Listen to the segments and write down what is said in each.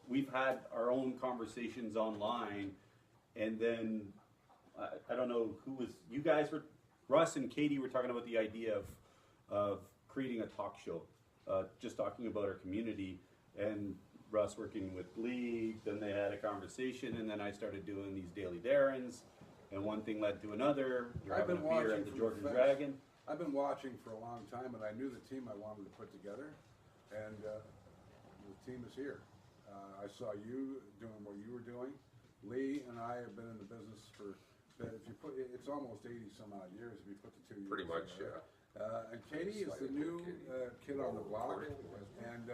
we've had our own conversations online, and then I don't know who was, you guys were, Russ and Katie were talking about the idea of creating a talk show, just talking about our community, and Russ working with Lee, then they had a conversation, and then I started doing these daily Darrens, and one thing led to another. You're I've having been a beer watching at the from Jordan the fence. Dragon. I've been watching for a long time, and I knew the team I wanted to put together, and the team is here. I saw you doing what you were doing. Lee and I have been in the business for, if you put, it's almost 80 some odd years if you put the 2 years. Pretty much, together. yeah. And Katie is the new kid on the block, and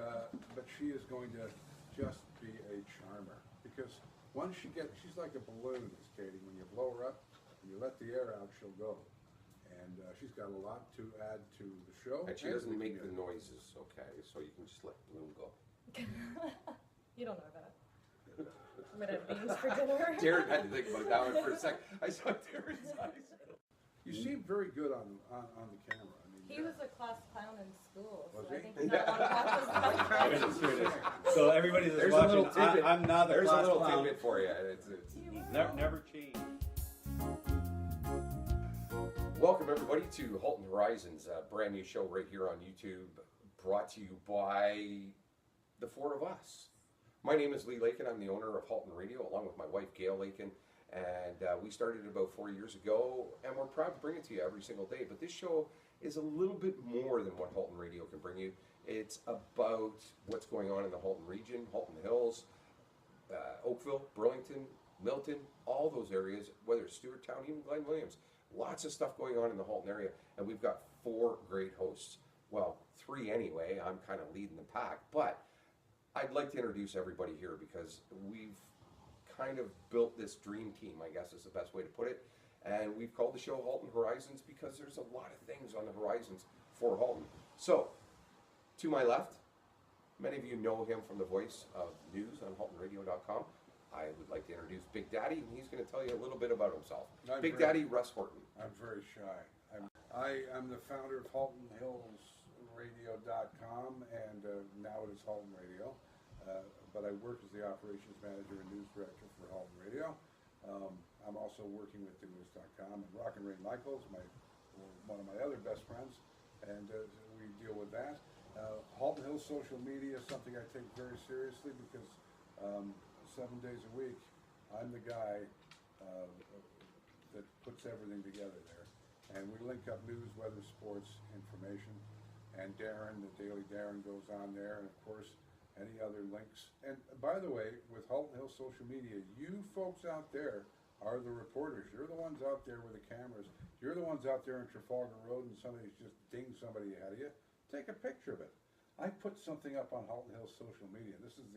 but she is going to just be a charmer, because once she's like a balloon, is Katie. When you blow her up and you let the air out, she'll go. And she's got a lot to add to the show. And she doesn't make the noises, okay, so you can just let Bloom go. You don't know that. I'm gonna have beans for dinner. Darren had to think about that one for a second. I saw Darren's eyes. You seem very good on the camera. I mean, He was a class clown in school, so Was I he? think he's got a lot of practice. I mean, here it is. So everybody that's There's a watching, little tidbit. I'm not the There's a class little clown. tidbit for you. It's Never change. Welcome everybody to Halton Horizons, a brand new show right here on YouTube, brought to you by the four of us. My name is Lee Lakin. I'm the owner of Halton Radio, along with my wife Gail Lakin, and we started about 4 years ago, and we're proud to bring it to you every single day. But this show is a little bit more than what Halton Radio can bring you. It's about what's going on in the Halton region, Halton Hills, Oakville, Burlington, Milton, all those areas, whether it's Stewarttown, even Glen Williams. Lots of stuff going on in the Halton area, and we've got 4 great hosts. Well, 3 anyway. I'm kind of leading the pack, but I'd like to introduce everybody here because we've kind of built this dream team, I guess is the best way to put it. And we've called the show Halton Horizons because there's a lot of things on the horizons for Halton. So, to my left, many of you know him from the voice of news on haltonradio.com. I would like to introduce Big Daddy, and he's going to tell you a little bit about himself. Big Daddy Russ Horton. I'm very shy. I am the founder of haltonhillsradio.com, and now it is Halton Radio. But I work as the operations manager and news director for Halton Radio. I'm also working with thenews.com, and Rock and Ray Michaels, one of my other best friends, and we deal with that. Halton Hills social media is something I take very seriously because 7 days a week, I'm the guy that puts everything together there. And we link up news, weather, sports, information, and Darren, the Daily Darren goes on there, and of course, any other links. And by the way, with Halton Hills social media, you folks out there are the reporters. You're the ones out there with the cameras. You're the ones out there in Trafalgar Road and somebody's just dinged somebody ahead of you. Take a picture of it. I put something up on Halton Hills social media. This is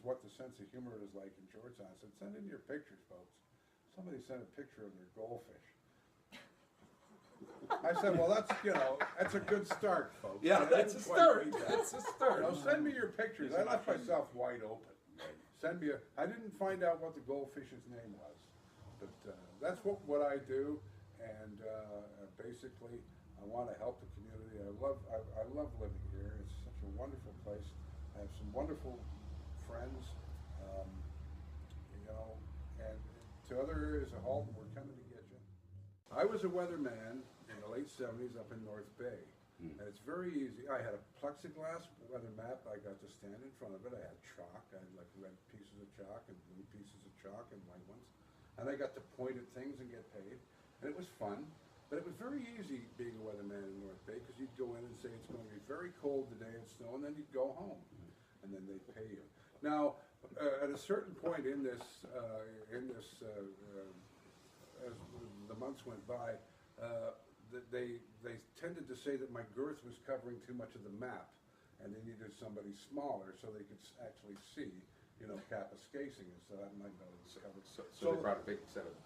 what the sense of humor is like in Georgetown. I said, send in your pictures, folks. Somebody sent a picture of their goldfish. I said, well, that's a good start, folks. Yeah, that's a start. That's a start. Send me your pictures. I left myself wide open. Send me I didn't find out what the goldfish's name was, but that's what I do, and basically, I want to help the community. I love living here. It's such a wonderful place. I have some wonderful friends, and to other areas of Halton, we're coming to get you. I was a weatherman in the late 70s up in North Bay, and it's very easy. I had a plexiglass weather map. I got to stand in front of it. I had chalk. I had like red pieces of chalk and blue pieces of chalk and white ones, and I got to point at things and get paid, and it was fun. But it was very easy being a weatherman in North Bay because you'd go in and say it's going to be very cold today and snow, and then you'd go home, and then they'd pay you. Now, at a certain point in this, as the months went by, they tended to say that my girth was covering too much of the map, and they needed somebody smaller so they could actually see, Kapuskasing, and so that might not have covered. So they brought a big set of.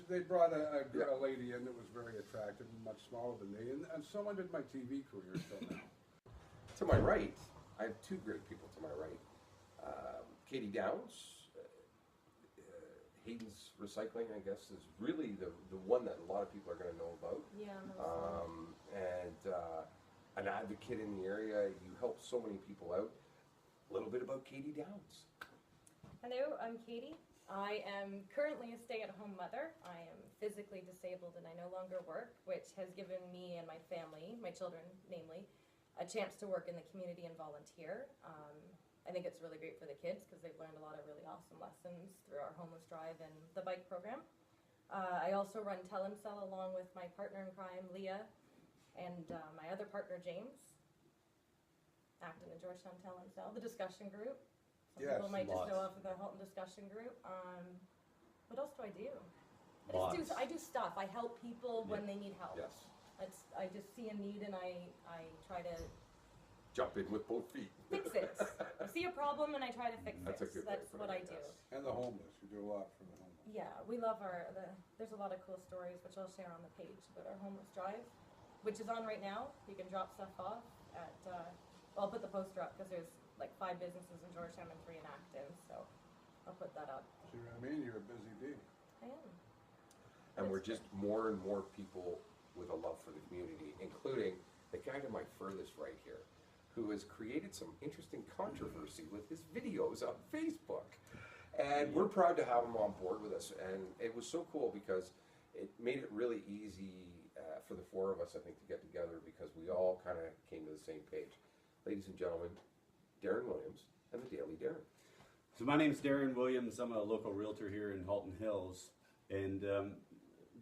They brought a lady in that was very attractive and much smaller than me, and so ended my TV career till now. To my right, I have 2 great people to my right. Katie Downs, Hayden's Recycling, I guess, is really the one that a lot of people are going to know about. Yeah, and an advocate in the area. You help so many people out. bit about Katie Downs. Hello, I'm Katie. I am currently a stay-at-home mother. I am physically disabled and I no longer work, which has given me and my family, my children namely, a chance to work in the community and volunteer. I think it's really great for the kids because they've learned a lot of really awesome lessons through our homeless drive and the bike program. I also run Tell and Sell along with my partner in crime, Leah, and my other partner, James. Act in the Georgetown Tell and Sell, the discussion group. Some Yes, people might just know lots. off of the Halton discussion group. What else do I do? Lots. I do stuff. I help people when they need help. Yes. I just see a need and I try to Jump in with both feet. fix it. I see a problem and I try to fix That's a it. good way That's of what I putting do. it, yes. And the homeless, you do a lot for the homeless. Yeah, we love there's a lot of cool stories which I'll share on the page about our homeless drive, which is on right now. You can drop stuff off at, I'll put the poster up because there's like 5 businesses in Georgetown and 3 in Acton, so I'll put that up. See what I mean? You're a busy bee. I am. And we're just more and more people with a love for the community, including the guy to my furthest right here, who has created some interesting controversy with his videos on Facebook. And we're proud to have him on board with us. And it was so cool because it made it really easy for the 4 of us, I think, to get together because we all kind of came to the same page. Ladies and gentlemen, Darren Williams and the Daily Darren. So my name's Darren Williams. I'm a local realtor here in Halton Hills, and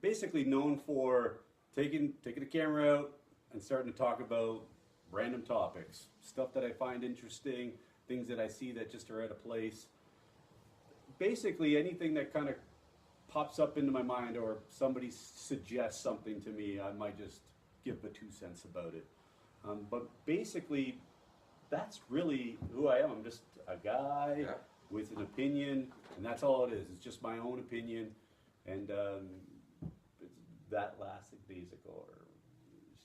basically known for taking the camera out and starting to talk about random topics, stuff that I find interesting, things that I see that just are out of place. Basically anything that kind of pops up into my mind or somebody suggests something to me, I might just give the 2 cents about it. But basically, that's really who I am. I'm just a guy with an opinion, and that's all it is. It's just my own opinion, and it's that last daisical is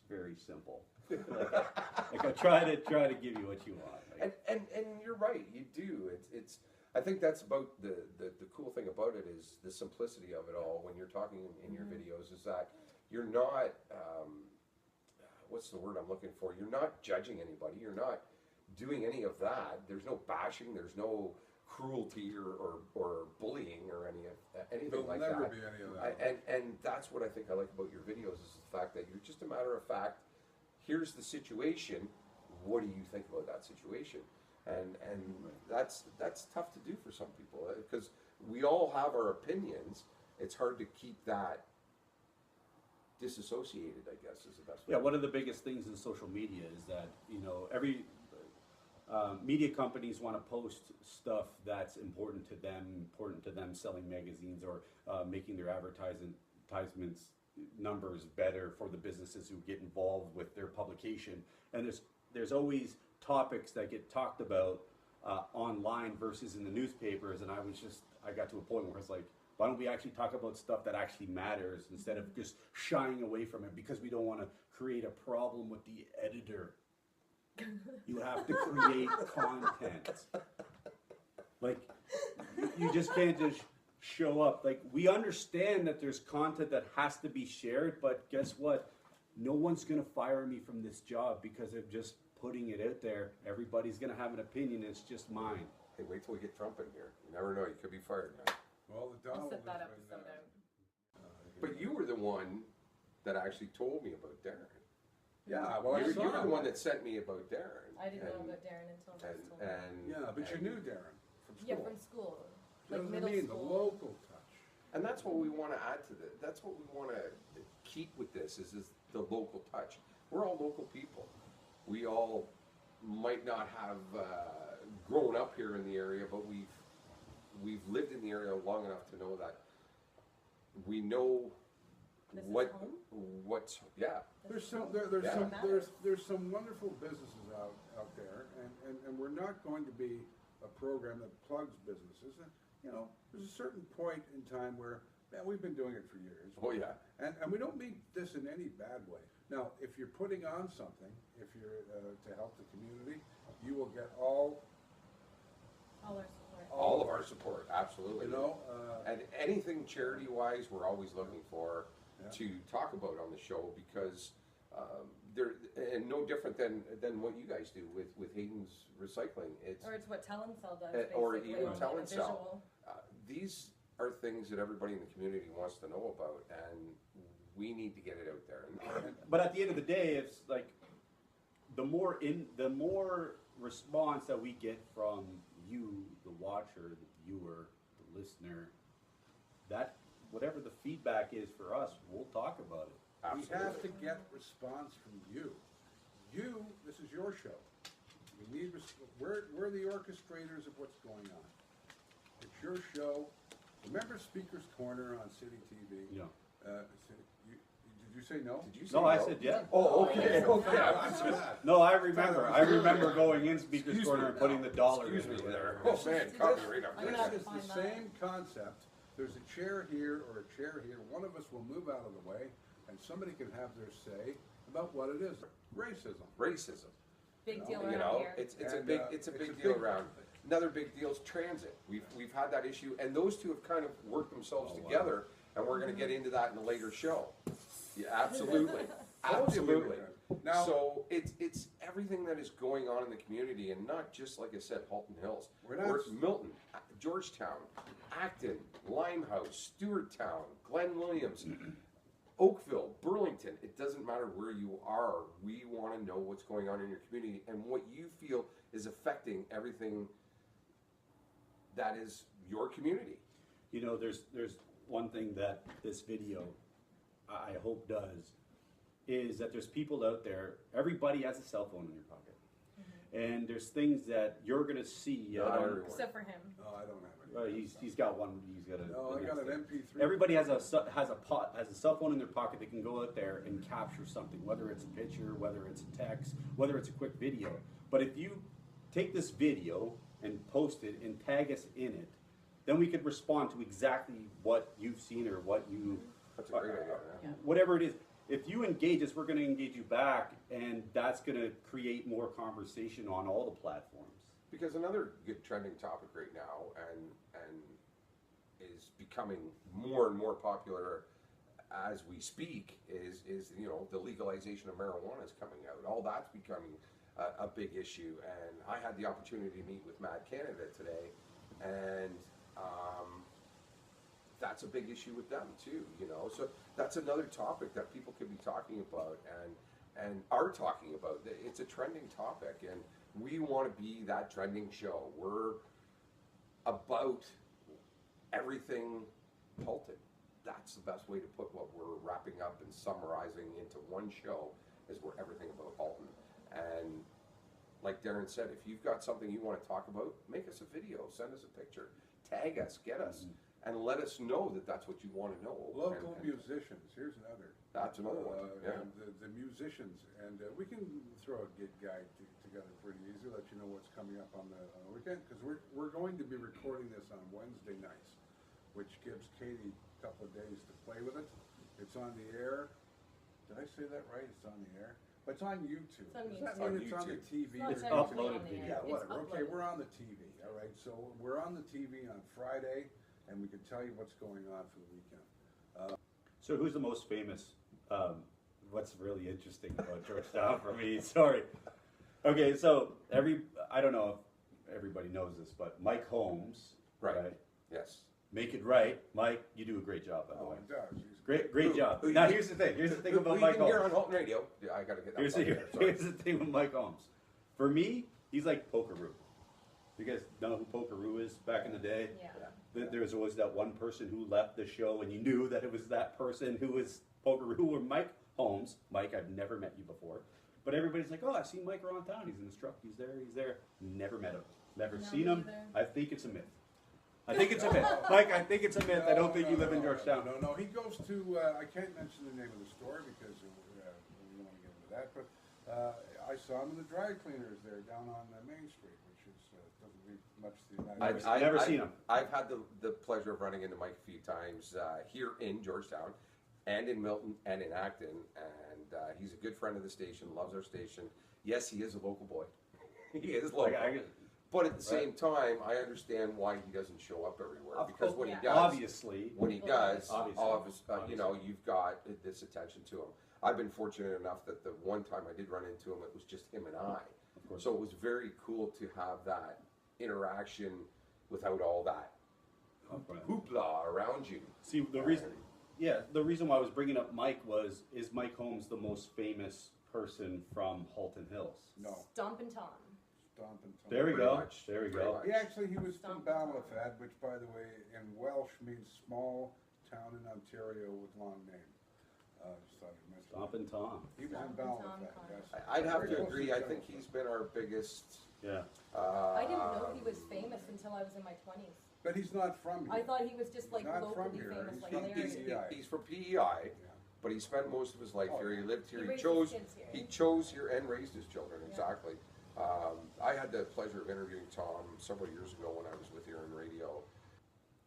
very simple. like I try to give you what you want. Like, And you're right, you do. It's I think that's about the cool thing about it is the simplicity of it all when you're talking in your videos is that you're not what's the word I'm looking for? You're not judging anybody. You're not doing any of that. There's no bashing. There's no cruelty or bullying or anything There'll like never that. be any of that. And that's what I think I like about your videos is the fact that you're just a matter of fact. Here's the situation. What do you think about that situation? And that's tough to do for some people because we all have our opinions. It's hard to keep that disassociated, I guess, is the best way. yeah, one of the biggest things in social media is that every media companies want to post stuff that's important to them selling magazines or making their advertisements numbers better for the businesses who get involved with their publication. And there's always topics that get talked about online versus in the newspapers. And I got to a point where it's like, why don't we actually talk about stuff that actually matters instead of just shying away from it because we don't want to create a problem with the editor. You have to create content. Like, you just can't just show up. Like, we understand that there's content that has to be shared, but guess what? No one's going to fire me from this job because of just putting it out there. Everybody's going to have an opinion. It's just mine. Hey, wait till we get Trump in here. You never know. You could be fired, man. Well, the I'll Donald set that has episode been, out. But you were the one that actually told me about Darren. yeah, well, I You saw were the him. one that sent me about Darren. I didn't know And- about Darren until I was told. and Yeah, but you knew Darren from school. Yeah, from school, You know like what I middle mean? school. The local touch. And that's what we want to add to this. That's what we want to keep with this is the local touch. We're all local people. We all might not have grown up here in the area, but we've lived in the area long enough to know that we know This is what's home? There's some Yeah. there's some wonderful businesses out there, and we're not going to be a program that plugs businesses. And, there's a certain point in time where we've been doing it for years. Oh, yeah. And we don't mean this in any bad way. Now, if you're putting on something, if you're to help the community, you will get all All our support. all of our support, absolutely. you know. And anything charity-wise, we're always looking for Yeah. to talk about on the show because and no different than what you guys do with Hayden's Recycling. Or it's what Telencell does, Or basically, even only in a Telencell. visual. These are things that everybody in the community wants to know about, and we need to get it out there. But at the end of the day, it's like the more response that we get from you, the watcher, the viewer, the listener, that whatever the feedback is for us, we'll talk about it. Absolutely. We have to get response from you. This is your show. We need, we're the orchestrators of what's going on. It's your show. Remember Speaker's Corner on City TV? Yeah. Did you say no? Did you say No, I said yeah. Oh, okay, okay. No, I remember going in Speaker's Corner and putting the dollar in Excuse me there. there. Oh, man, caught me right up I'm there. gonna It's find the that. same concept. There's a chair here or a chair here. One of us will move out of the way, and somebody can have their say about what it is. Racism. Racism. Big deal You around know, here. it's a And, big it's a deal big- around. Another big deal is transit. We've had that issue, and those two have kind of worked themselves Oh, wow. together, and we're going to get into that in a later show. Yeah, absolutely, Totally absolutely. different. Now, So it's everything that is going on in the community, and not just like I said, Halton Hills. We're not- Milton, Georgetown, Acton, Limehouse, Stewarttown, Glen Williams, Oakville, Burlington. It doesn't matter where you are. We want to know what's going on in your community and what you feel is affecting everything that is your community. You know, there's one thing that this video, I hope does, is that there's people out there, everybody has a cell phone in their pocket. And there's things that you're gonna see. Not everyone. Except for him. no, I don't have any. He's got one. He's got a. No, I got an MP3. Everybody has a cell phone in their pocket that can go out there and capture something, whether it's a picture, whether it's a text, whether it's a quick video. But if you take this video and post it and tag us in it, then we could respond to exactly what you've seen or what you. That's a great idea. Yeah. Whatever it is. If you engage us, we're going to engage you back, and that's going to create more conversation on all the platforms. Because another good trending topic right now, and is becoming more and more popular as we speak, is you know, the legalization of marijuana is coming out. All that's becoming a big issue, and I had the opportunity to meet with Mad Canada today, and that's a big issue with them too. You know, so that's another topic that people could be talking about and are talking about. It's a trending topic, and we want to be that trending show. We're about everything Halton. That's the best way to put what we're wrapping up and summarizing into one show, is we're everything about Halton. And like Darren said, if you've got something you want to talk about, make us a video, send us a picture, tag us, get us, and let us know that that's what you want to know. Local And musicians, here's another. that's another one. Yeah. And the musicians, and we can throw a gig guide together pretty easy, let you know what's coming up on the weekend, because we're going to be recording this on Wednesday nights, which gives Katie a couple of days to play with it. It's on the air. Did I say that right? It's on the air. But it's on YouTube. It's on Does that YouTube. mean it's on the TV? It's not or technically uploaded on the video. air. Yeah, It's whatever. Okay, uploaded. we're on the TV, all right? So we're on the TV on Friday, and we can tell you what's going on for the weekend. So who's the most famous? What's really interesting about Georgetown for me? Sorry. Okay, so I don't know if everybody knows this, but Mike Holmes, Right. Yes. Make It Right. Mike, you do a great job, by the Oh, way. it does. He's Great job. Now here's the thing. Here's the thing about Mike You can hear Holmes. on Halton Radio. Yeah, I gotta get that. Here's part in there, sorry. the thing with Mike Holmes. For me, he's like Pokeroo. You guys know who Pokeroo is back in the day? Yeah. There was always that one person who left the show, and you knew that it was that person who was Pokeroo or Mike Holmes. Mike, I've never met you before. But everybody's like, oh, I've seen Mike around town. He's in his truck. He's there. Never met him. Never No, seen me him. either. I think it's a myth. I think it's a myth. Mike, I think it's a myth. I don't think you live in Georgetown. No. He goes to, I can't mention the name of the store because we don't want to get into that, but I saw him in the dry cleaners there down on Main Street, which is, doesn't leave much to the imagination. Never seen him. I've had the pleasure of running into Mike a few times here in Georgetown, and in Milton, and in Acton, and he's a good friend of the station, loves our station. Yes, he is a local boy. He is local. But at the same time, I understand why he doesn't show up everywhere, Of because course, when he yeah. does, Obviously. when he does, Obviously. you know, you've got this attention to him. I've been fortunate enough that the one time I did run into him, it was just him and I. Of course. So it was very cool to have that interaction without all that hoopla around you. See, the reason why I was bringing up Mike is Mike Holmes the most famous person from Halton Hills? No, Stompin' Tom. Stompin' Tom. There we Pretty go. much, There we pretty go. much. He was from Ballyfad, which, by the way, in Welsh means small town in Ontario with long name. Just thought I'd mention that. Stompin' Tom. He was in Stompin' Tom Ballyfad, Connor. yes. I'd have Very to close agree. each I other. think he's been our biggest. Yeah. I didn't know he was famous until I was in my 20s. But he's not from here. I thought he was just like Not from locally here. famous, He's like from Larry. PEI. He's from PEI, Yeah. but he spent most of his life Oh, here. He yeah. lived here. He He raised chose. his kids here. He chose here and raised his children. Yeah. Exactly. I had the pleasure of interviewing Tom several years ago when I was with Aaron Radio.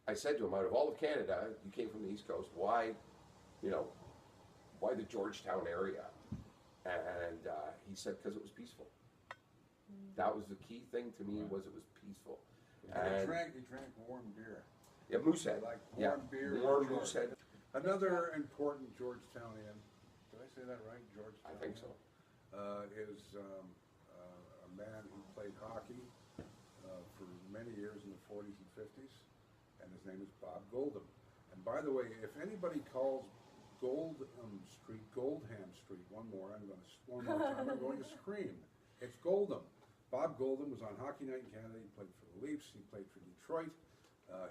I said to him, out of all of Canada, you came from the East Coast. Why, why the Georgetown area? And he said, because it was peaceful. That was the key thing to me, was it was peaceful. He And drank warm beer. yeah, Moosehead. Like Yeah, warm beer. warm and Moosehead. Another important Georgetownian, did I say that right? Georgetown? I think so. Is a man who played hockey for many years in the 40s and 50s, and his name is Bob Goldham. And by the way, if anybody calls Goldham Street Goldham Street, one more time, I'm going to scream. It's Goldham. Bob Goldham was on Hockey Night in Canada. He played for the Leafs. He played for Detroit.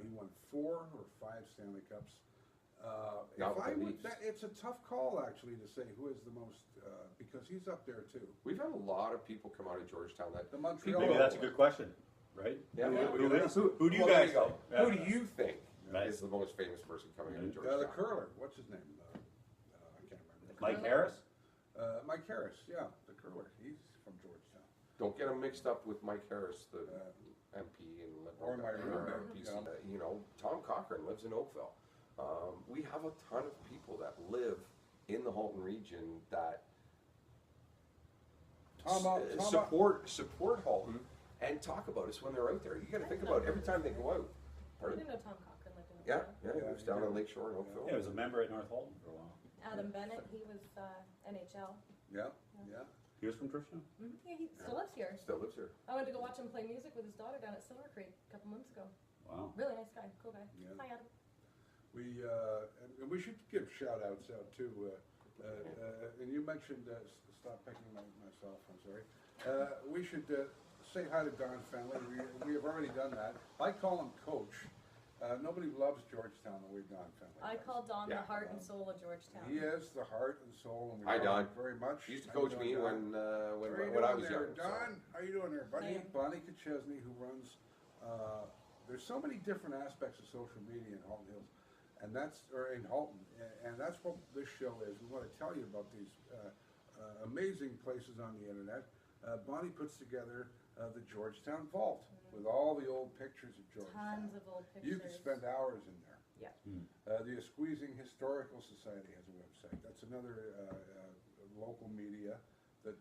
He won 4 or 5 Stanley Cups. Not with the Leafs. It's a tough call, actually, to say who is the most, because he's up there too. We've had a lot of people come out of Georgetown that The Montreal. Maybe that's a good question, right? Yeah. Who do you Well, there guys go. think? Yeah. Who do you think Right. is the most famous person coming out of The Georgetown? curler, what's his name? I can't remember. Mike Harris? Mike Harris, yeah, the curler. He's from Georgetown. Don't get him mixed up with Mike Harris, the MP and Or my roommate, PC. yeah. Tom Cochran lives in Oakville. We have a ton of people that live in the Halton region that support Halton and talk about us when they're out there. You got to think about it every time they go out. I Pardon? didn't know Tom Cochran lived in Yeah, Oakville. yeah, he Yeah, was he down did. on Lakeshore in Oakville. Yeah, he was a member at North Halton for a while. Adam Bennett, he was NHL. Yeah, yeah. He was from Georgetown? Yeah, he still lives here. Still lives here. I went to go watch him play music with his daughter down at Silver Creek a couple months ago. Wow. Really nice guy, cool guy. Yeah. Hi, Adam. And we should give shout outs out too. And you mentioned, stop picking myself, I'm sorry. We should say hi to Don's family. We have already done that. I call him Coach. Nobody loves Georgetown the way Don family I does. call Don Yeah. the heart and soul of Georgetown. He is the heart and soul, and we Hi, love Don. him very much. He used to How you coach doing, me Don? when How you I doing was there, young. so- Don, how you doing there, buddy? Hey. Bonnie Kachesney, who runs. There's so many different aspects of social media in Halton Hills, and in Halton, and that's what this show is. We want to tell you about these amazing places on the internet. Bonnie puts together the Georgetown Vault with all the old pictures of Georgetown. Tons of old pictures. You could spend hours in there. Yeah. The Squeezing Historical Society has a website. That's another local media that,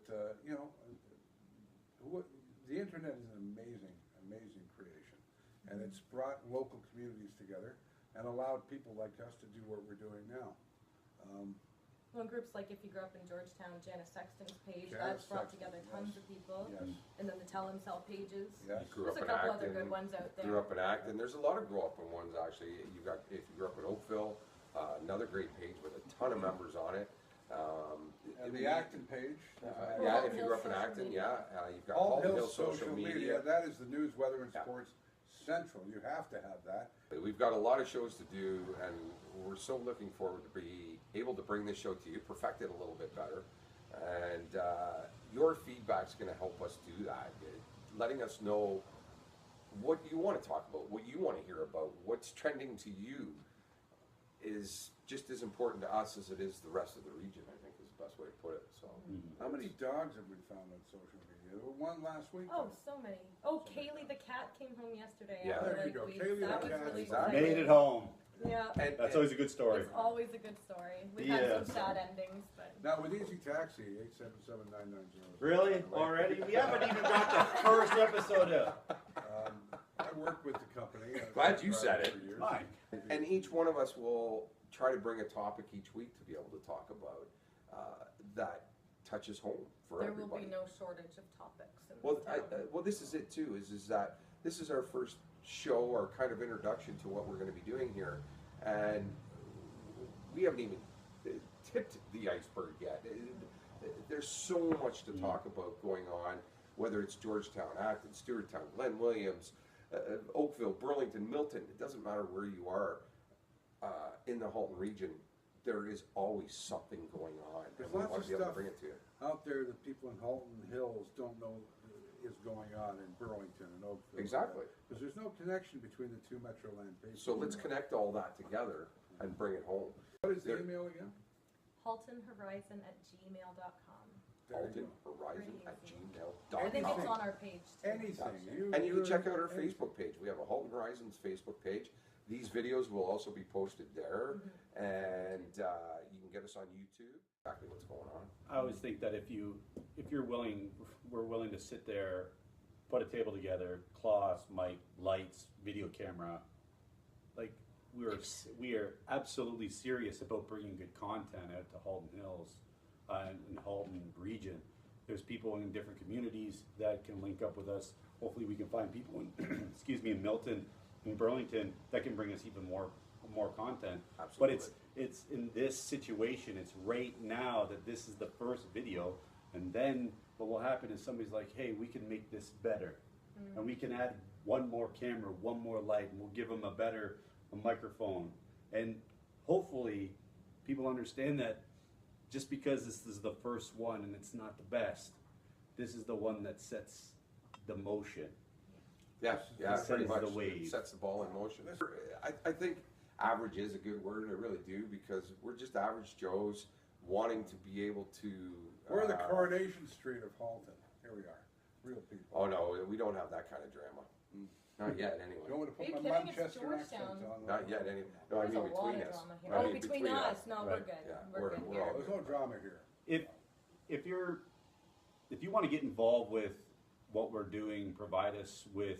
the internet is an amazing, amazing creation. And it's brought local communities together and allowed people like us to do what we're doing now. Well, groups like If You Grew Up in Georgetown, Janice Sexton's page, Janice that's brought Sexton, together yes. tons of people. Yes, And then the Tell and Sell pages. yes. Grew There's up a in couple other Acton. good ones out there. Grew up in Acton. There's a lot of grow up in ones actually. You got if you grew up in Oakville, another great page with a ton of members on it. And the Acton page. Yeah, if Halton you grew up in Hills Acton, social media. you've got Halton Halton Hills Hills social media. That is the news, weather, and Yeah. sports central. You have to have that. We've got a lot of shows to do, and we're so looking forward to be able to bring this show to you, perfect it a little bit better, and your feedback's going to help us do that. Letting us know what you want to talk about, what you want to hear about, what's trending to you is just as important to us as it is the rest of the region, I think is the best way to put it. So, How many dogs have we found on social media? There were one last week. Oh, so many. Oh, Kaylee the cat came home yesterday. Yeah. after, There you like, go. weeks. Kaylee the that was cat. really Exactly. Made exciting. it home. Yeah. and, That's always a good story. It's always a good story. We've Yeah. had some sad endings, but Now with Easy Taxi, 877-990. Really? Already? We haven't even got the first episode out. I work with the company. I've Glad you been said driving it. for years. Mike. and each one of us will try to bring a topic each week to be able to talk about. that touches home for There everybody. will be no shortage of topics in Well, this town. this is it too. Is that this is our first show, our kind of introduction to what we're going to be doing here, and we haven't even tipped the iceberg yet. There's so much to talk about going on, whether it's Georgetown, Acton, Stewarttown, Glen Williams, Oakville, Burlington, Milton. It doesn't matter where you are in the Halton region. There is always something going on. There's and we lots want of to be able to stuff bring it to you. out there that people in Halton Hills don't know is going on in Burlington and Oakville. Exactly. Because there's no connection between the two Metroland papers. So let's connect all that together and bring it home. What is the There- email again? haltonhorizon@gmail.com. There you go. haltonhorizon@gmail.com. I think it's on our page too. Anything. And you can check out our anything. Facebook page. We have a Halton Horizons Facebook page. These videos will also be posted there, and you can get us on YouTube. Exactly what's going on. I always think that if you're willing, we're willing to sit there, put a table together, cloths, mic, lights, video camera. Like we are absolutely serious about bringing good content out to Halton Hills and Halton region. There's people in different communities that can link up with us. Hopefully, we can find people in excuse me, in Milton, in Burlington, that can bring us even more content. Absolutely. But it's in this situation, it's right now that this is the first video, and then what will happen is somebody's like, hey, we can make this better, and we can add one more camera, one more light, and we'll give them a microphone, and hopefully people understand that just because this is the first one and it's not the best, this is the one that sets the motion. Yeah, Sends pretty much. the wave. It sets the ball in motion. I think average is a good word. I really do, because we're just average Joes wanting to be able to. We're the Coronation Street of Halton. Here we are. Real people. Oh no, we don't have that kind of drama. Not yet, anyway. You want me to Are you put my kidding? It's Manchester accent Georgetown. on? Not yet, anyway. No, I There's mean a lot between of us. drama here. I Oh, mean between us. No, we're Right. good. Yeah, We're we're- good we're here. all There's no drama here. If you want to get involved with what we're doing, provide us with,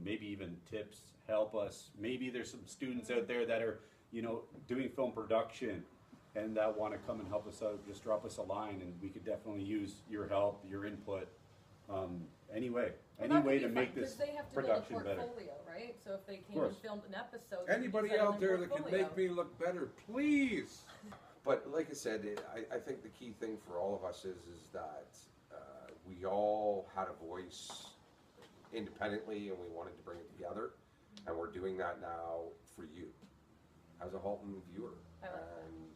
maybe even tips, help us. Maybe there's some students out there that are, doing film production and that want to come and help us out. Just drop us a line, and we could definitely use your help, your input. Anyway, Well, any that way could to be make fun, 'cause this they have to production build a better. portfolio, right? So if they came course. and filmed an episode, they could Anybody use that in out their there that can portfolio. make me look better, please. But like I said, I think the key thing for all of us is that we all had a voice independently, and we wanted to bring it together, and we're doing that now for you as a Halton viewer. I like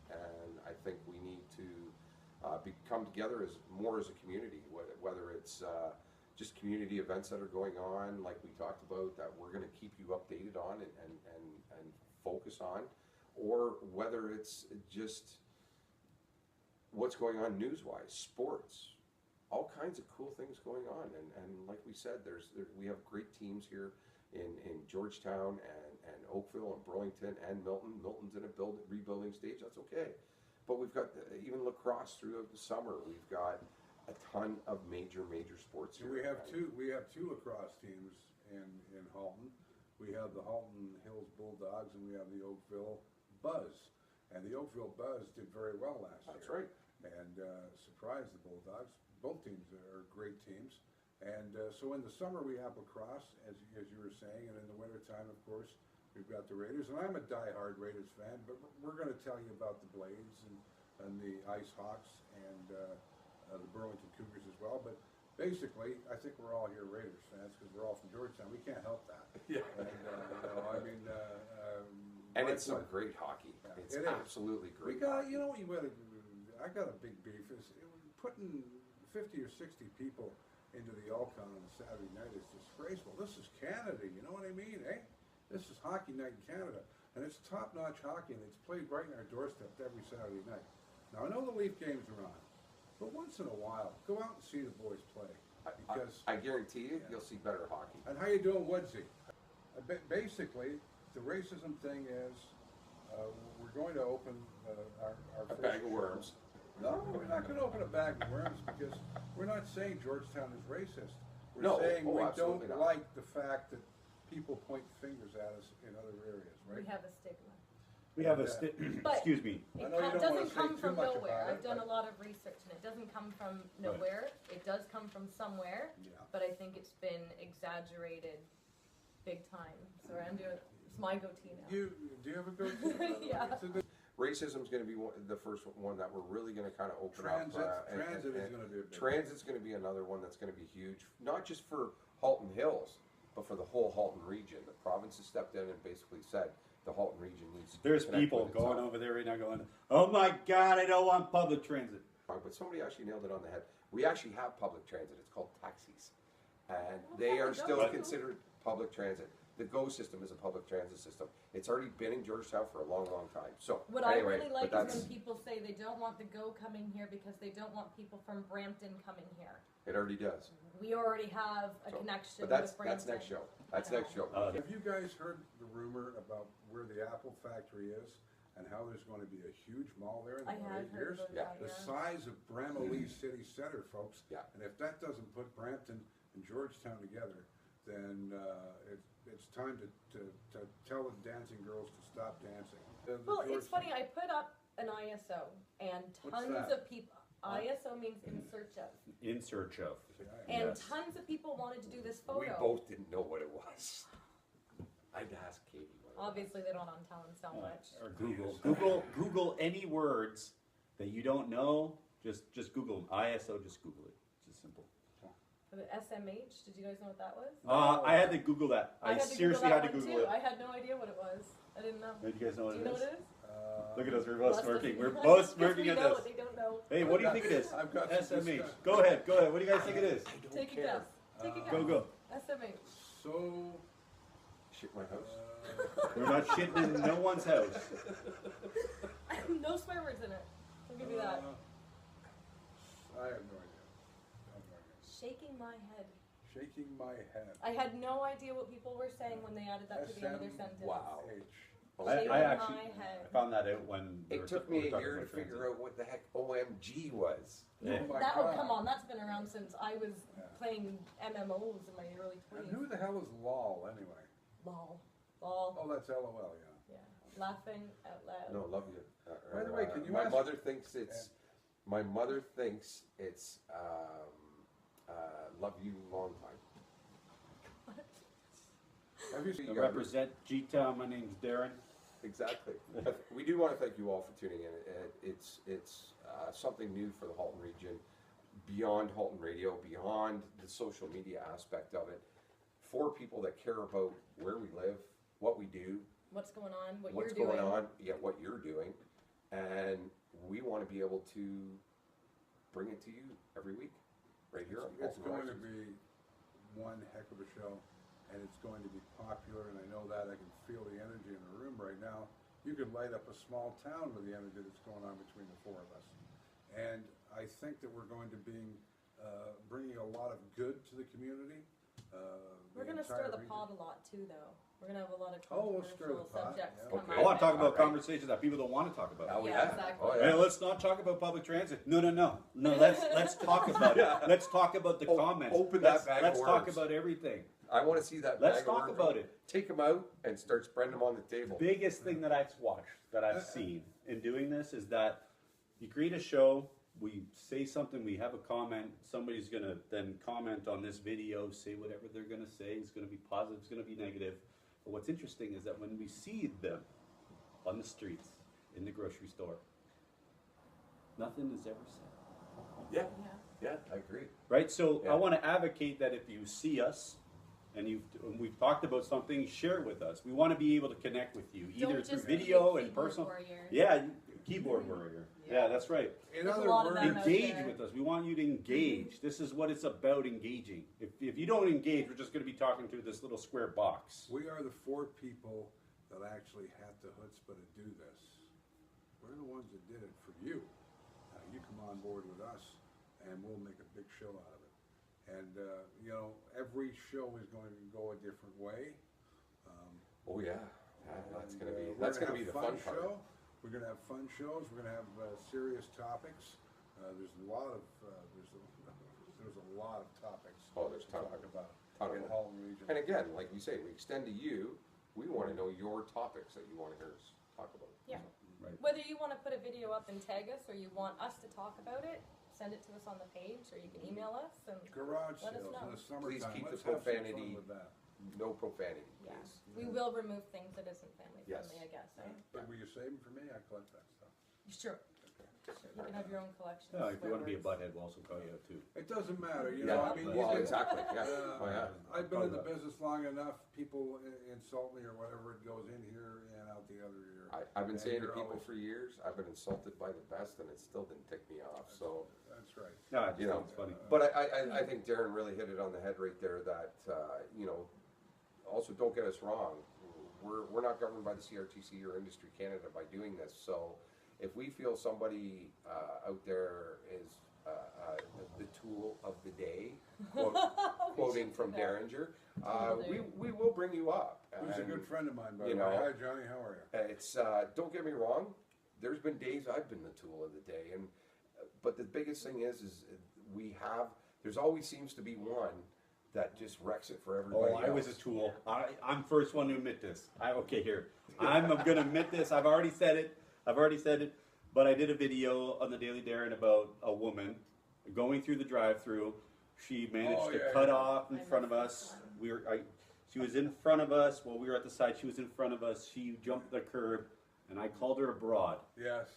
And I think we need to come together as a community, whether it's just community events that are going on, like we talked about, that we're going to keep you updated on and focus on, or whether it's just what's going on news-wise, sports, all kinds of cool things going on. And like we said, we have great teams here in Georgetown and Oakville and Burlington and Milton. Milton's in a rebuilding stage. That's okay. But we've got even lacrosse throughout the summer. We've got a ton of major sports here. We have two lacrosse teams in Halton. We have the Halton Hills Bulldogs, and we have the Oakville Buzz. And the Oakville Buzz did very well last year. That's right. And surprised the Bulldogs. Both teams are great teams. And so in the summer we have lacrosse, as you were saying, and in the wintertime, of course, we've got the Raiders. And I'm a diehard Raiders fan, but we're going to tell you about the Blades and the Ice Hawks and the Burlington Cougars as well. But basically, I think we're all here Raiders fans because we're all from Georgetown. We can't help that. Yeah. And it's some great hockey. Yeah, It's it is. absolutely we great. got, I got a big beef. Putting 50 or 60 people into the Yukon on a Saturday night is disgraceful. This is Canada, you know what I mean, eh? This is hockey night in Canada, and it's top-notch hockey, and it's played right in our doorstep every Saturday night. Now, I know the Leaf games are on, but once in a while, go out and see the boys play. Because I guarantee you, you'll see better hockey. and how you doing, Woodsy? Basically, the racism thing is we're going to open our A first bag of show. worms. No, we're not going to open a bag of worms because we're not saying Georgetown is racist. We're No, saying we absolutely don't not. like the fact that people point fingers at us in other areas, right? We have a stigma. We have a, But- excuse me, I It know you don't wanna doesn't say come too from much nowhere. about it, I've done but- a lot of research, and it doesn't come from nowhere. It does come from somewhere, Yeah. but I think it's been exaggerated big time. Sorry, it's my goatee now. Do you have a goatee? Yeah. It's a good- Racism is going to be the first one that we're really going to kind of open Transit, up. transit is gonna be a big. Transit's going to be another one that's going to be huge, not just for Halton Hills, but for the whole Halton region. The province has stepped in and basically said the Halton region needs to there's connect people with going itself. over there right now going, oh my God, I don't want public transit. But somebody actually nailed it on the head. We actually have public transit. It's called taxis, and Oh, they are the still GO. considered public transit. The GO system is a public transit system. It's already been in Georgetown for a long, long time. So What anyway, I really like but is that's when people say they don't want the GO coming here because they don't want people from Brampton coming here. it already does. We already have a So, connection But that's with Brampton. next show. That's next show. Have you guys heard the rumor about where the Apple factory is and how there's going to be a huge mall there in I about have 8 heard years? about Yeah. that, The yeah. size of Bramalea City Center, folks. Yeah. And if that doesn't put Brampton and Georgetown together, then it's time to tell the dancing girls to stop dancing. The Well, it's Georgetown- funny, I put up an ISO, and What's tons that? of people, ISO means in search of, In search of. and Yes. tons of people wanted to do this We photo. both didn't know what it was. I'd ask Katie what it was. Obviously, they don't on talent so much. Or Google any words that you don't know, just Google them. ISO, just Google it. It's just simple. The SMH, did you guys know what that was? I had to Google that. I had to seriously Google had that to one Google too. it. I had no idea what it was. I didn't know. Do you guys know what Do you it know is? what it is? Look at us, we're both Lots of- smirking. We're I both guess smirking we at know this. it, They don't know. Hey, what do you think it is? I've got some SMH. discuss- Go ahead, go ahead. What do you guys think it is? I don't Take a care. guess. Take a guess. Go, go. SMH. So, Shit my house. We're not shitting in no one's house. No swear words in it. I'll give you that. I have no idea. I have no idea. Shaking my head. Shaking my head. I had no idea what people were saying when they added that to the end of their SM, sentence. Wow. H. Shaking I actually my head. found that out when we It were took we me were a talking year to about figure transit. out what the heck OMG was. Yeah. Oh my That, God. come on, that's been around since I was Yeah. playing MMOs in my early And 20s. who the hell is LOL anyway? Lol. Lol. Oh, that's LOL, yeah. Yeah. Laughing out loud. No, love you. By the way, can you my ask- mother thinks it's. My mother thinks it's. Love you long time. Have you seen? I represent G-Town. My name's Darren. Exactly. We do want to thank you all for tuning in. It's something new for the Halton region, beyond Halton Radio, beyond the social media aspect of it, for people that care about where we live, what we do, What's going on? What what's you're doing? going on, yeah, what you're doing, and we want to be able to bring it to you every week, right here on It's Halton going to Horizons. be one heck of a show, and it's going to be popular, and I know that. I can feel the energy in the room right now. You could light up a small town with the energy that's going on between the four of us. And I think that we're going to be bringing a lot of good to the community. We're going to stir the pot a lot too, though. We're going to have a lot of Oh, we'll stir the controversial pot, subjects yeah. come Okay. I want to talk about Alright. conversations that people don't want to talk about. Oh, Yeah, yeah. exactly. Oh, Hey, yeah. let's not talk about public transit. No. Let's talk about it. Let's talk about the comments. open that let's, bag of Let's talk worms. about everything. I want to see that. Let's bag of talk worms. about it. Take them out and start spreading them on the table. Biggest thing that I've watched, that I've seen in doing this is that you create a show, we say something, we have a comment, somebody's gonna then comment on this video, say whatever they're gonna say, it's gonna be positive, it's gonna be negative. But what's interesting is that when we see them on the streets, in the grocery store, nothing is ever said. Yeah, Yeah. yeah, I agree. Right? So Yeah. I want to advocate that if you see us and we've talked about something, share it with us. We want to be able to connect with you, either Don't through just be a video and keyboard personal. warrior. Yeah, keyboard warrior. Yeah, that's right. In There's a other lot of words, them out Engage there. with us. We want you to engage. This is what it's about, engaging. If you don't engage, we're just going to be talking to this little square box. we are the four people that actually had the chutzpah to do this. We're the ones that did it for you. Now you come on board with us, and we'll make a big show out of it. And you know, every show is going to go a different way. Oh yeah, that's And, gonna be we're that's gonna have be the fun fun part. show. We're gonna have fun shows. We're gonna have serious topics. There's a lot of there's a lot of topics Oh, there's to ton of talk them. about Ton of in them. Halton region. And again, like you say, we extend to you. We want to know your topics that you want to hear us talk about it. Yeah. Right. Whether you want to put a video up and tag us, or you want us to talk about it, send it to us on the page, or you can email us. And Garage Let us sales know. in the summertime. Please keep the Let's have some fun profanity- with that. No profanity, yeah, please. we will remove things that isn't family Yes. friendly, I guess. Eh? But will you save them for me? I collect that stuff. Sure. You can have your own collection. Yeah, of if you want to be a swear words. butthead, we'll also call you out too. It doesn't matter, you Yeah, know, I mean, well, you- exactly, yeah. Uh, Oh, yeah. I've been in the business long enough, people insult me or whatever, it goes in here and out the other ear. I've been And saying to you're people always- for years, I've been insulted by the best, and it still didn't tick me off. So, That's right. No, I just You know, think it's funny. but I think Darren really hit it on the head right there. That you know, also don't get us wrong. We're not governed by the CRTC or Industry Canada by doing this. So, if we feel somebody out there is the tool of the day, quoting should from do that. Derringer, Will do. we will bring you up. Who's a And good friend of mine, by you the way. know, Hi, Johnny, how are you? It's don't get me wrong. There's been days I've been the tool of the day, and but the biggest thing is we have. There's always seems to be one that just wrecks it for everybody Oh, I was a else. tool. I'm first one to admit this. Okay, here. I'm gonna admit this. I've already said it. But I did a video on the Daily Darren about a woman going through the drive-through. She managed Oh, to yeah, cut yeah. off in I front of missed us. this She was in front of us while we were at the side. She was in front of us. She jumped the curb, and I called her a broad. Yes.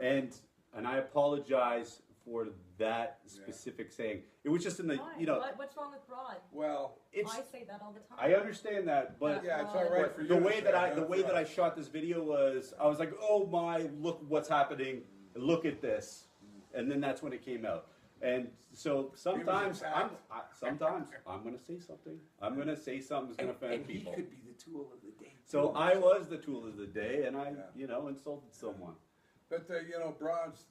Yes. And I apologize for that specific saying. It was just in the, Why? you know, What's wrong with broad? Well, it's. I say that all the time. I understand that, but yeah, it's all right for you. the to way say that it, the not way for that I us. shot this video was, I was like, oh my, look what's happening, look at this, and then that's when it came out. And so sometimes attacked. I'm gonna say something. I'm gonna say something that's gonna offend and he people. could be the tool of the day. So too. I was the tool of the day, and I, Yeah. insulted someone. But you know, broads.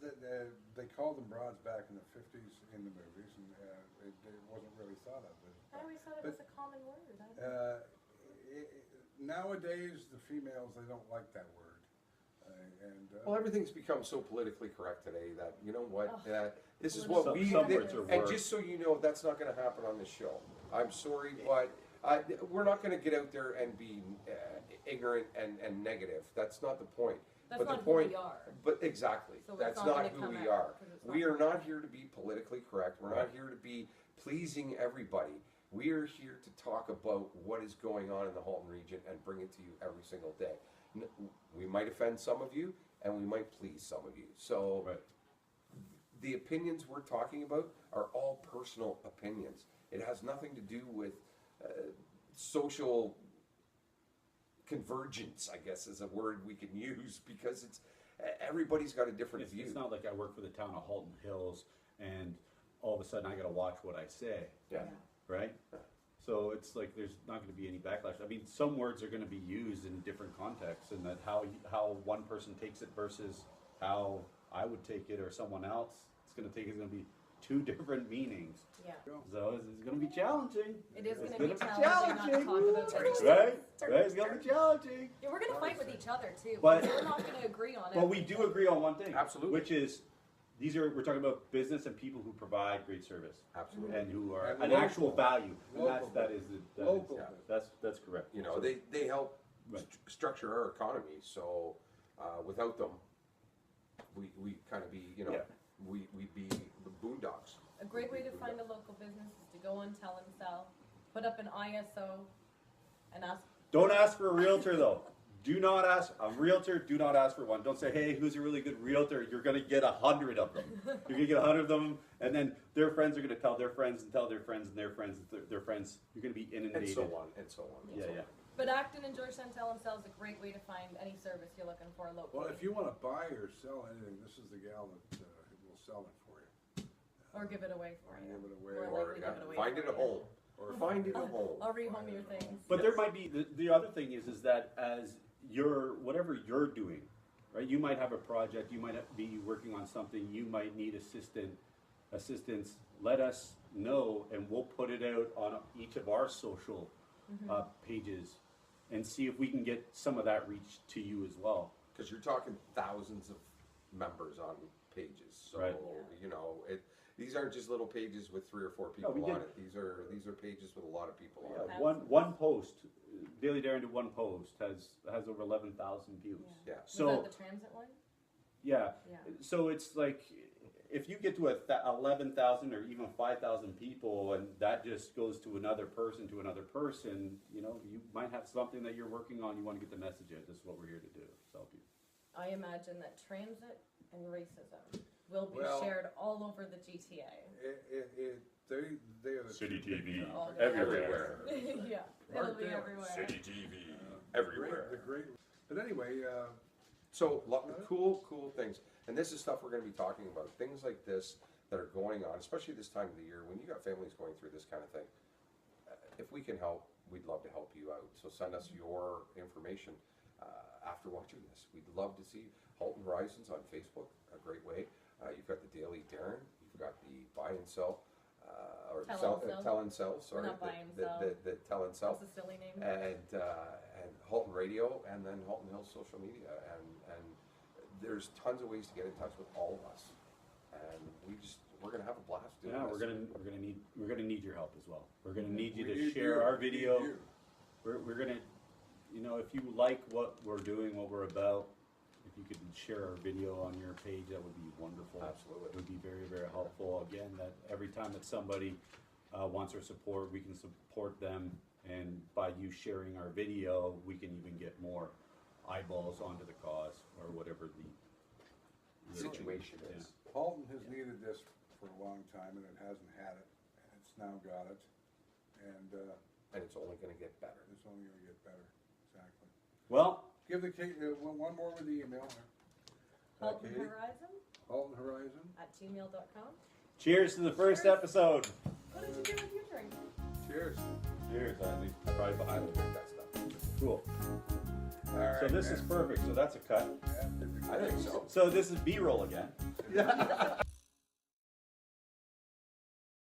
They called them broads back in the '50s in the movies, and it wasn't really thought of. I always thought it was a common word. Nowadays, the females they don't like that word, and Well, everything's become so politically correct today that you know what. Ugh. This is Some- what we some did, words are and worse. just so you know, that's not going to happen on this show. I'm sorry, but we're not going to get out there and be ignorant and negative. That's not the point. That's but not the who point, we are. But exactly, So it's that's not not gonna who come we out, are. 'cause it's We not. are not here to be politically correct. We're not Right. here to be pleasing everybody. We are here to talk about what is going on in the Halton region and bring it to you every single day. We might offend some of you, and we might please some of you. So Right. the opinions we're talking about are all personal opinions. It has nothing to do with social convergence, I guess is a word we can use, because it's everybody's got a different view. It's not like I work for the town of Halton Hills, and all of a sudden I gotta watch what I say. Yeah. Right? So it's like there's not going to be any backlash. I mean, some words are going to be used in different contexts, and that how one person takes it versus how I would take it or someone else, it's going to be two different meanings. Yeah. So it's going to be challenging. It is It's going to be gonna challenging not to talk about things. Right? It's going to be challenging. Yeah, we're going to fight with each other too. But- we're not going to agree on it. But we do agree on one thing. Absolutely. Which is, we're talking about business and people who provide great service. Absolutely. And who are And an local. actual value. And Local. that is, that's correct. You know, they help Right. structure our economy. So without them, we kind of be, you know, Yeah. we'd be the boondocks. A great way to find a local business is to go on Tell and Sell, put up an ISO, and ask. Don't ask for a realtor though. Do not ask a realtor. Do not ask for one. Don't say, "Hey, who's a really good realtor?" You're gonna get 100 of them. You're gonna get 100 of them, and then their friends are gonna tell their friends and tell their friends and their friends and their friends. You're gonna be inundated. And so on, and so on. and Yeah, so yeah. on. But Acton and Georgetown Tell and Sell is a great way to find any service you're looking for locally. Well, if you want to buy or sell anything, this is the gal that will sell it for you. or give it away for Or you. give it away. More Or likely yeah, give it away find it for a you. home. Or find it a home. I'll rehome your things. But there might be the other thing is that as whatever you're doing, right? You might have a project. You might be working on something. You might need assistance. Let us know, and we'll put it out on each of our social pages, and see if we can get some of that reach to you as well. Because you're talking thousands of members on pages. So Right. you know, these aren't just little pages with 3 or 4 No, people we on did. it. These are pages with a lot of people on it. Yeah, one post Daily Darren did one post has over 11,000 views. Yeah. So Was that the transit one? yeah, Yeah. so it's like if you get to 11,000 or even 5,000 people, and that just goes to another person, you know, you might have something that you're working on. You want to get the message out. This is what we're here to do. So I imagine that transit and racism will be Well- shared all over the GTA. They are the City two big TV towns. everywhere. Yeah, it'll be everywhere. City TV The everywhere. great, but anyway, So cool things, and this is stuff we're going to be talking about. Things like this that are going on, especially this time of the year when you got families going through this kind of thing. If we can help, we'd love to help you out. So send us your information after watching this. We'd love to see Halton Horizons on Facebook, a great way. You've got the Daily Darren, you've got the buy and sell. Or tell and sell, sorry. Not buy and the, sell. The tell and sell. That's a silly name. And Halton Radio, and then Halton Hills social media, and there's tons of ways to get in touch with all of us, and we're gonna have a blast doing yeah, this. we're gonna need your help as well. We're gonna need you we to need share you, our we need video. you. We're gonna, you know, if you like what we're doing, what we're about, if you could share our video on your page, that would be wonderful. Absolutely. It would be very, very helpful. Again, that every time that somebody wants our support, we can support them, and by you sharing our video, we can even get more eyeballs onto the cause or whatever the Situation Yeah. is. Halton has needed this for a long time, and it hasn't had it, and it's now got it, and And it's only gonna get better. it's only gonna get better, exactly. Well, Give the Kate, one more with the email. Halton Katie? Horizon Halton Horizon, @gmail.com. cheers to the first episode. What did you do with your drink? cheers. Cheers, Andy. I don't drink that stuff. Cool. All right, So this is man. perfect. So that's a cut. Yeah, I think so. So this is B-roll again.